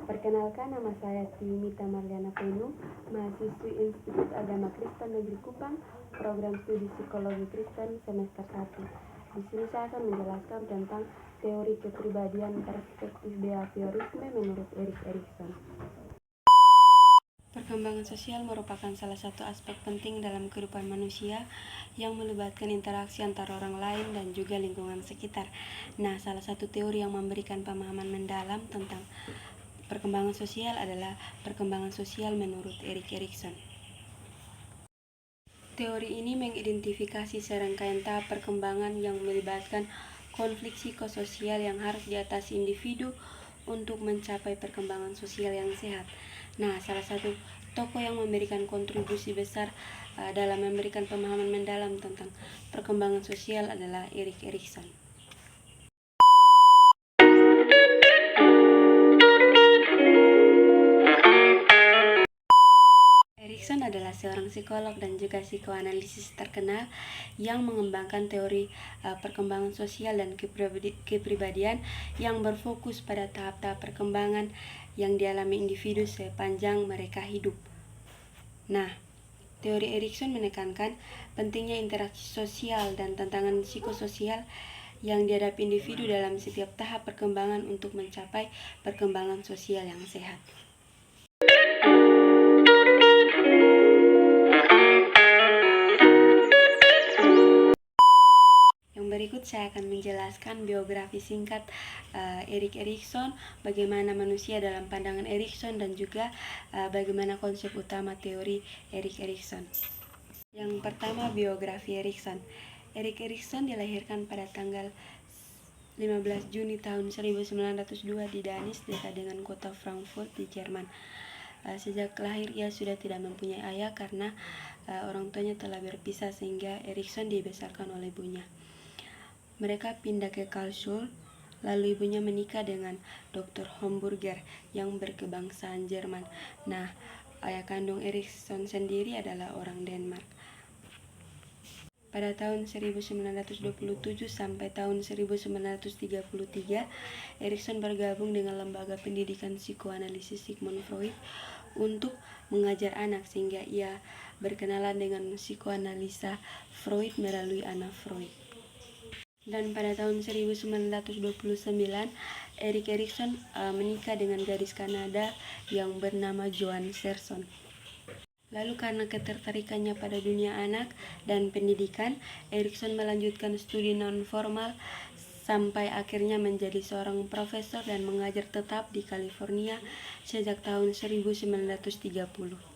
Perkenalkan, nama saya Timita Marliana Penu, mahasiswi Institut Agama Kristen Negeri Kupang, program studi Psikologi Kristen semester 1. Di sini saya akan menjelaskan tentang teori kepribadian perspektif behaviorisme menurut Erik Erikson. Perkembangan sosial merupakan salah satu aspek penting dalam kehidupan manusia yang melibatkan interaksi antara orang lain dan juga lingkungan sekitar. Nah, salah satu teori yang memberikan pemahaman mendalam tentang perkembangan sosial adalah perkembangan sosial menurut Erik Erikson. Teori ini mengidentifikasi serangkaian tahap perkembangan yang melibatkan konflik psikososial yang harus diatasi individu untuk mencapai perkembangan sosial yang sehat. Nah, salah satu tokoh yang memberikan kontribusi besar dalam memberikan pemahaman mendalam tentang perkembangan sosial adalah Erik Erikson. Erikson adalah seorang psikolog dan juga psikoanalisis terkenal yang mengembangkan teori perkembangan sosial dan kepribadian yang berfokus pada tahap-tahap perkembangan yang dialami individu sepanjang mereka hidup. Nah, teori Erikson menekankan pentingnya interaksi sosial dan tantangan psikososial yang dihadapi individu dalam setiap tahap perkembangan untuk mencapai perkembangan sosial yang sehat. Berikut saya akan menjelaskan biografi singkat Erik Erikson, bagaimana manusia dalam pandangan Erikson, dan juga bagaimana konsep utama teori Erik Erikson. Yang pertama, biografi Erikson. Erik Erikson dilahirkan pada tanggal 15 Juni tahun 1902 di Danis, dekat dengan kota Frankfurt di Jerman. Sejak lahir ia sudah tidak mempunyai ayah karena orang tuanya telah berpisah, sehingga Erikson dibesarkan oleh ibunya. Mereka pindah ke Karlsruhe, lalu ibunya menikah dengan Dr. Homburger yang berkebangsaan Jerman. Nah, ayah kandung Erikson sendiri adalah orang Denmark. Pada tahun 1927 sampai tahun 1933, Erikson bergabung dengan lembaga pendidikan psikoanalisis Sigmund Freud untuk mengajar anak, sehingga ia berkenalan dengan psikoanalisa Freud melalui Anna Freud. Dan pada tahun 1929, Erik Erikson menikah dengan gadis Kanada yang bernama Joan Serson. Lalu karena ketertarikannya pada dunia anak dan pendidikan, Erikson melanjutkan studi non-formal sampai akhirnya menjadi seorang profesor dan mengajar tetap di California sejak tahun 1930.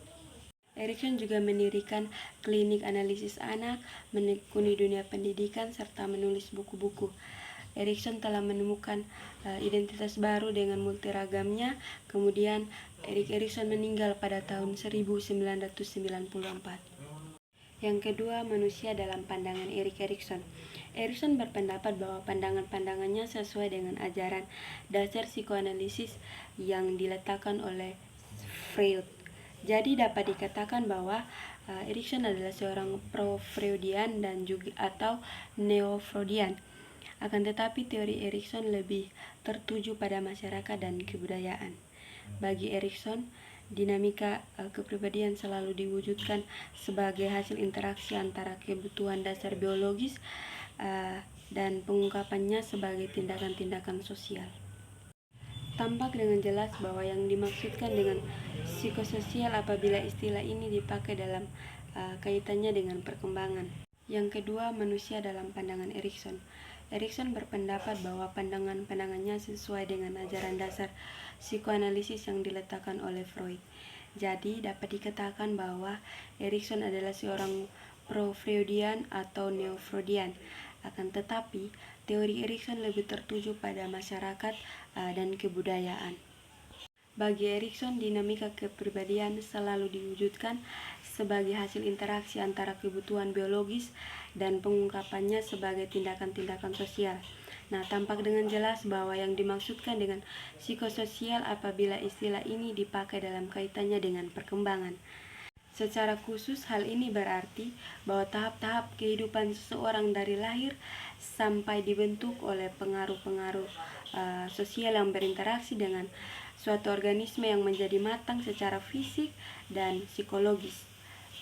Erikson juga mendirikan klinik analisis anak, menekuni dunia pendidikan, serta menulis buku-buku. Erikson telah menemukan identitas baru dengan multiragamnya. Kemudian Erik Erikson meninggal pada tahun 1994. Yang kedua, manusia dalam pandangan Erik Erikson. Erikson berpendapat bahwa pandangan-pandangannya sesuai dengan ajaran dasar psikoanalisis yang diletakkan oleh Freud. Jadi dapat dikatakan bahwa Erikson adalah seorang pro-Freudian dan juga atau neo-Freudian. Akan tetapi teori Erikson lebih tertuju pada masyarakat dan kebudayaan. Bagi Erikson, dinamika kepribadian selalu diwujudkan sebagai hasil interaksi antara kebutuhan dasar biologis dan pengungkapannya sebagai tindakan-tindakan sosial. Tampak dengan jelas bahwa yang dimaksudkan dengan psikososial apabila istilah ini dipakai dalam kaitannya dengan perkembangan. Yang kedua, manusia dalam pandangan Erikson. Erikson berpendapat bahwa pandangan-pandangannya sesuai dengan ajaran dasar psikoanalisis yang diletakkan oleh Freud. Jadi dapat dikatakan bahwa Erikson adalah seorang pro-Freudian atau neo-Freudian. Akan tetapi, teori Erikson lebih tertuju pada masyarakat dan kebudayaan. Bagi Erikson, dinamika kepribadian selalu diwujudkan sebagai hasil interaksi antara kebutuhan biologis dan pengungkapannya sebagai tindakan-tindakan sosial. Nah, tampak dengan jelas bahwa yang dimaksudkan dengan psikososial apabila istilah ini dipakai dalam kaitannya dengan perkembangan. Secara khusus, hal ini berarti bahwa tahap-tahap kehidupan seseorang dari lahir sampai dibentuk oleh pengaruh-pengaruh sosial yang berinteraksi dengan suatu organisme yang menjadi matang secara fisik dan psikologis.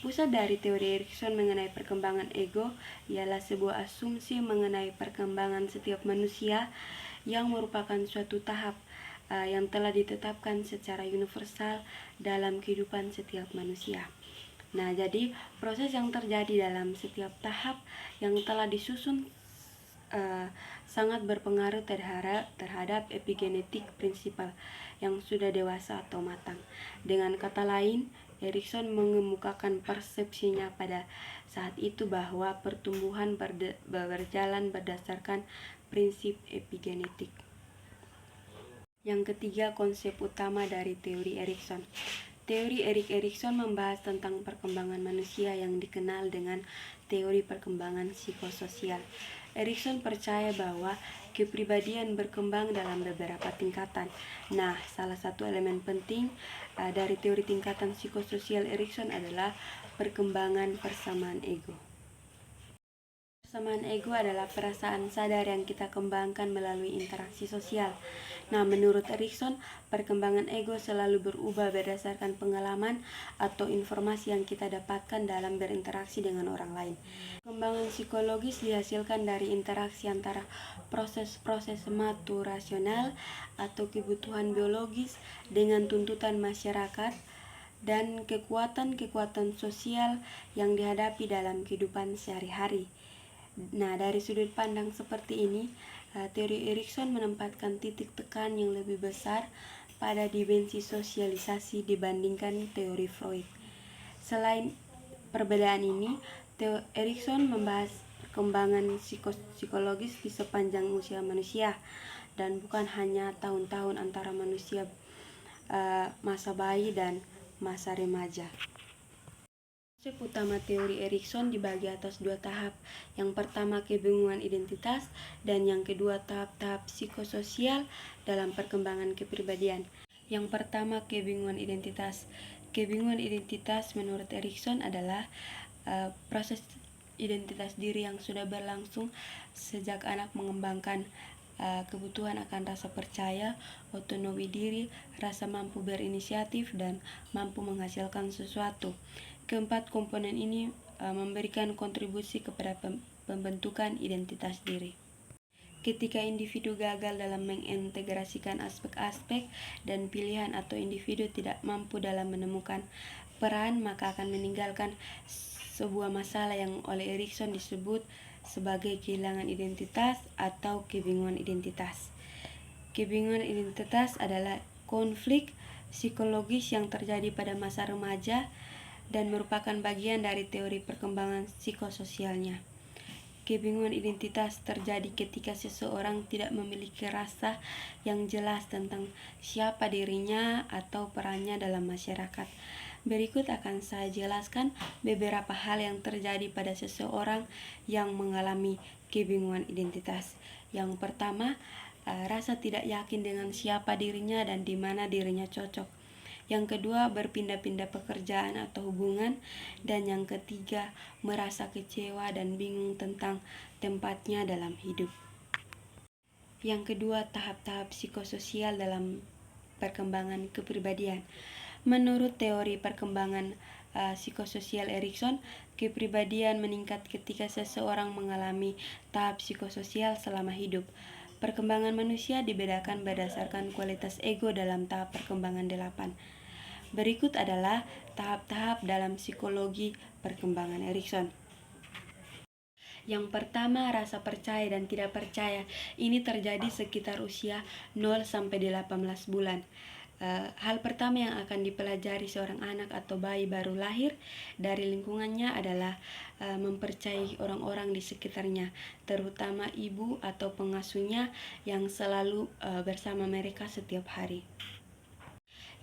Pusat dari teori Erikson mengenai perkembangan ego ialah sebuah asumsi mengenai perkembangan setiap manusia yang merupakan suatu tahap yang telah ditetapkan secara universal dalam kehidupan setiap manusia. Nah, jadi proses yang terjadi dalam setiap tahap yang telah disusun sangat berpengaruh terhadap epigenetik prinsipal yang sudah dewasa atau matang. Dengan kata lain, Erikson mengemukakan persepsinya pada saat itu bahwa pertumbuhan berjalan berdasarkan prinsip epigenetik. Yang ketiga, konsep utama dari teori Erikson. Teori Erik Erikson membahas tentang perkembangan manusia yang dikenal dengan teori perkembangan psikososial. Erikson percaya bahwa kepribadian berkembang dalam beberapa tingkatan. Nah, salah satu elemen penting dari teori tingkatan psikososial Erikson adalah perkembangan persamaan ego. Persamaan ego adalah perasaan sadar yang kita kembangkan melalui interaksi sosial. Nah, menurut Erikson, perkembangan ego selalu berubah berdasarkan pengalaman atau informasi yang kita dapatkan dalam berinteraksi dengan orang lain. Perkembangan psikologis dihasilkan dari interaksi antara proses-proses maturasional atau kebutuhan biologis dengan tuntutan masyarakat dan kekuatan-kekuatan sosial yang dihadapi dalam kehidupan sehari-hari. Nah, dari sudut pandang seperti ini, teori Erikson menempatkan titik tekan yang lebih besar pada dimensi sosialisasi dibandingkan teori Freud. Selain perbedaan ini, Erikson membahas perkembangan psikologis di sepanjang usia manusia dan bukan hanya tahun-tahun antara manusia masa bayi dan masa remaja. Konsep utama teori Erikson dibagi atas dua tahap. Yang pertama, kebingungan identitas, dan yang kedua, tahap-tahap psikososial dalam perkembangan kepribadian. Yang pertama, kebingungan identitas. Kebingungan identitas menurut Erikson adalah proses identitas diri yang sudah berlangsung sejak anak mengembangkan kebutuhan akan rasa percaya, otonomi diri, rasa mampu berinisiatif, dan mampu menghasilkan sesuatu. Keempat komponen ini memberikan kontribusi kepada pembentukan identitas diri. Ketika individu gagal dalam mengintegrasikan aspek-aspek dan pilihan atau individu tidak mampu dalam menemukan peran, maka akan meninggalkan sebuah masalah yang oleh Erikson disebut sebagai kehilangan identitas atau kebingungan identitas. Kebingungan identitas adalah konflik psikologis yang terjadi pada masa remaja dan merupakan bagian dari teori perkembangan psikososialnya. Kebingungan identitas terjadi ketika seseorang tidak memiliki rasa yang jelas tentang siapa dirinya atau perannya dalam masyarakat. Berikut akan saya jelaskan beberapa hal yang terjadi pada seseorang yang mengalami kebingungan identitas. Yang pertama, rasa tidak yakin dengan siapa dirinya dan di mana dirinya cocok. Yang kedua, berpindah-pindah pekerjaan atau hubungan. Dan yang ketiga, merasa kecewa dan bingung tentang tempatnya dalam hidup. Yang kedua, tahap-tahap psikososial dalam perkembangan kepribadian. Menurut teori perkembangan psikososial Erikson, kepribadian meningkat ketika seseorang mengalami tahap psikososial selama hidup. Perkembangan manusia dibedakan berdasarkan kualitas ego dalam tahap perkembangan 8. Berikut adalah tahap-tahap dalam psikologi perkembangan Erikson. Yang pertama, rasa percaya dan tidak percaya. Ini terjadi sekitar usia 0-18 bulan. Hal pertama yang akan dipelajari seorang anak atau bayi baru lahir dari lingkungannya adalah mempercayai orang-orang di sekitarnya, terutama ibu atau pengasuhnya yang selalu bersama mereka setiap hari.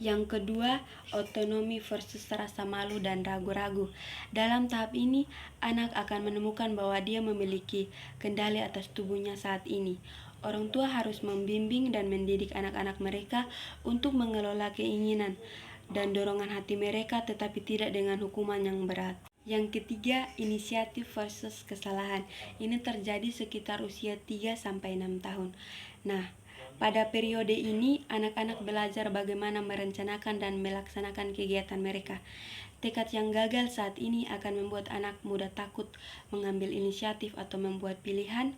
Yang kedua, otonomi versus rasa malu dan ragu-ragu. Dalam tahap ini, anak akan menemukan bahwa dia memiliki kendali atas tubuhnya saat ini. Orang tua harus membimbing dan mendidik anak-anak mereka untuk mengelola keinginan dan dorongan hati mereka, tetapi tidak dengan hukuman yang berat. Yang ketiga, inisiatif versus kesalahan. Ini terjadi sekitar usia 3-6 tahun. Nah, Pada periode ini, anak-anak belajar bagaimana merencanakan dan melaksanakan kegiatan mereka. Tekad yang gagal saat ini akan membuat anak muda takut mengambil inisiatif atau membuat pilihan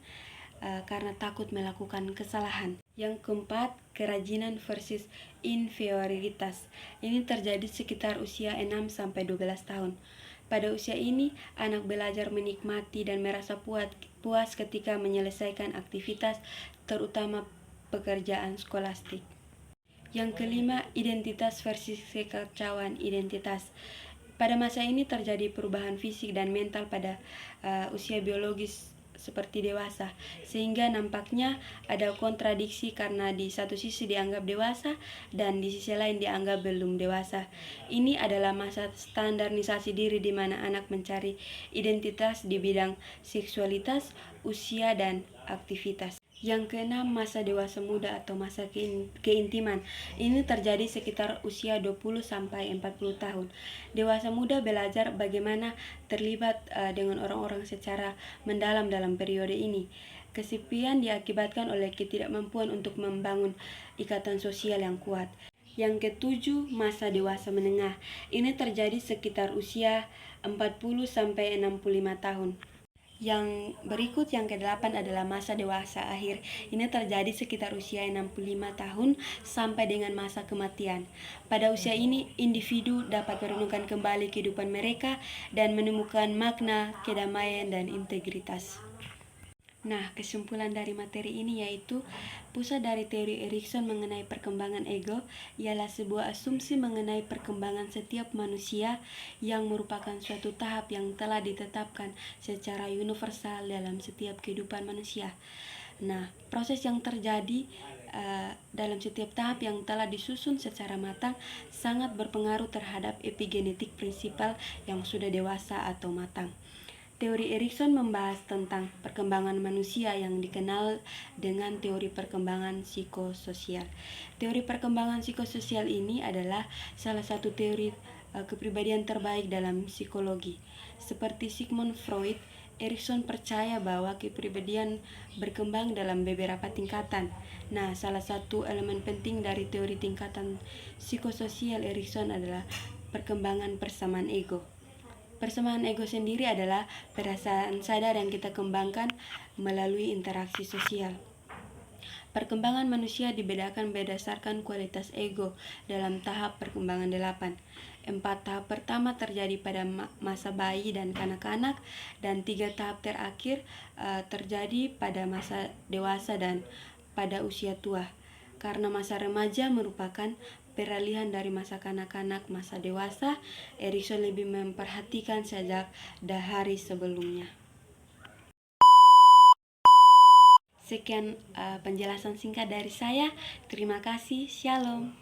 karena takut melakukan kesalahan. Yang keempat, kerajinan versus inferioritas. Ini terjadi sekitar usia 6-12 tahun. Pada usia ini, anak belajar menikmati dan merasa puas ketika menyelesaikan aktivitas, terutama pekerjaan skolastik. Yang kelima, identitas versus kekacauan identitas. Pada masa ini terjadi perubahan fisik dan mental pada usia biologis seperti dewasa, sehingga nampaknya ada kontradiksi karena di satu sisi dianggap dewasa dan di sisi lain dianggap belum dewasa. Ini adalah masa standarisasi diri di mana anak mencari identitas di bidang seksualitas, usia, dan aktivitas. Yang keenam, masa dewasa muda atau masa keintiman. Ini terjadi sekitar usia 20-40 tahun. Dewasa muda belajar bagaimana terlibat dengan orang-orang secara mendalam dalam periode ini. Kesepian diakibatkan oleh ketidakmampuan untuk membangun ikatan sosial yang kuat. Yang ketujuh, masa dewasa menengah. Ini terjadi sekitar usia 40-65 tahun. Yang berikut yang ke-8 adalah masa dewasa akhir. Ini terjadi sekitar usia 65 tahun sampai dengan masa kematian. Pada usia ini, individu dapat merenungkan kembali kehidupan mereka dan menemukan makna, kedamaian, dan integritas. Nah, kesimpulan dari materi ini yaitu pusat dari teori Erikson mengenai perkembangan ego ialah sebuah asumsi mengenai perkembangan setiap manusia yang merupakan suatu tahap yang telah ditetapkan secara universal dalam setiap kehidupan manusia. Nah, proses yang terjadi dalam setiap tahap yang telah disusun secara matang sangat berpengaruh terhadap epigenetik prinsipal yang sudah dewasa atau matang. Teori Erikson membahas tentang perkembangan manusia yang dikenal dengan teori perkembangan psikososial. Teori perkembangan psikososial ini adalah salah satu teori kepribadian terbaik dalam psikologi. Seperti Sigmund Freud, Erikson percaya bahwa kepribadian berkembang dalam beberapa tingkatan. Nah, salah satu elemen penting dari teori tingkatan psikososial Erikson adalah perkembangan persamaan ego. Persamaan ego sendiri adalah perasaan sadar yang kita kembangkan melalui interaksi sosial. Perkembangan manusia dibedakan berdasarkan kualitas ego dalam tahap perkembangan 8. 4 tahap pertama terjadi pada masa bayi dan kanak-kanak, dan 3 tahap terakhir terjadi pada masa dewasa dan pada usia tua. Karena masa remaja merupakan peralihan dari masa kanak-kanak masa dewasa, Erikson lebih memperhatikan sejak dari sebelumnya. Sekian penjelasan singkat dari saya. Terima kasih. Shalom.